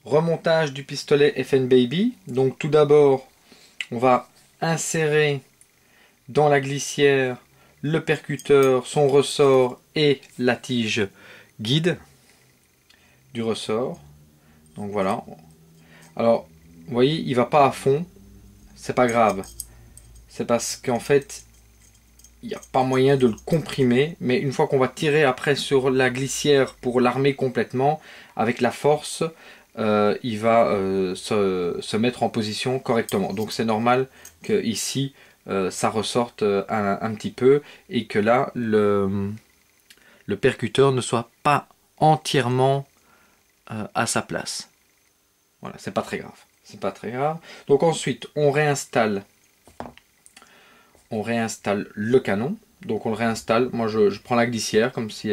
Remontage du pistolet FN Baby. Donc tout d'abord, on va insérer dans la glissière le percuteur, son ressort et la tige guide du ressort. Donc voilà. Alors, vous voyez, il va pas à fond. C'est pas grave. C'est parce qu'en fait, il n'y a pas moyen de le comprimer. Mais une fois qu'on va tirer après sur la glissière pour l'armer complètement, avec la force, il va se mettre en position correctement. Donc c'est normal que ici ça ressorte un petit peu et que là le percuteur ne soit pas entièrement à sa place. Voilà, c'est pas très grave. C'est pas très grave. Donc ensuite on réinstalle le canon. Donc on le réinstalle. Moi je prends la glissière comme si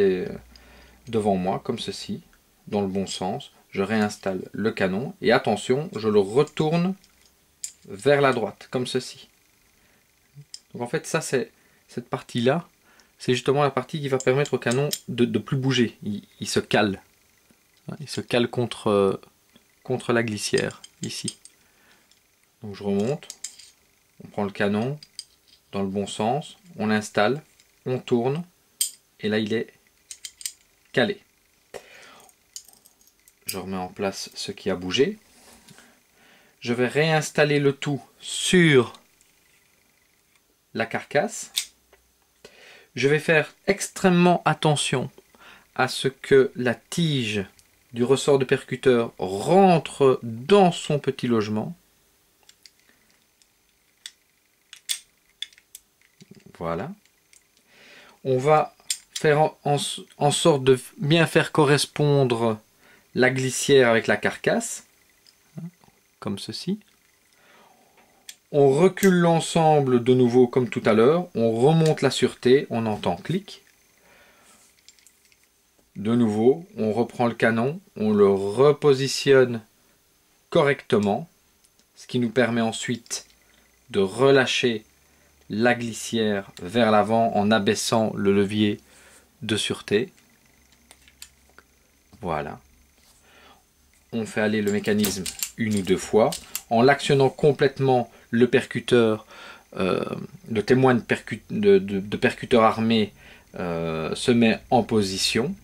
devant moi, comme ceci, dans le bon sens. Je réinstalle le canon et attention, je le retourne vers la droite, comme ceci. Donc en fait, ça c'est cette partie-là, c'est justement la partie qui va permettre au canon de plus bouger. Il se cale. Il se cale contre la glissière, ici. Donc je remonte, on prend le canon dans le bon sens, on l'installe, on tourne, et là il est calé. Je remets en place ce qui a bougé. Je vais réinstaller le tout sur la carcasse. Je vais faire extrêmement attention à ce que la tige du ressort de percuteur rentre dans son petit logement. Voilà. On va faire en sorte de bien faire correspondre la glissière avec la carcasse, comme ceci. On recule l'ensemble de nouveau comme tout à l'heure, on remonte la sûreté, on entend clic. De nouveau, on reprend le canon, on le repositionne correctement, ce qui nous permet ensuite de relâcher la glissière vers l'avant en abaissant le levier de sûreté. Voilà. On fait aller le mécanisme une ou deux fois. En l'actionnant complètement, le percuteur, le témoin de percuteur armé se met en position.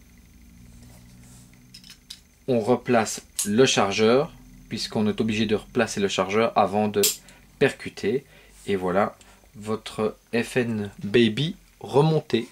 On replace le chargeur, puisqu'on est obligé de replacer le chargeur avant de percuter. Et voilà votre FN Baby remonté.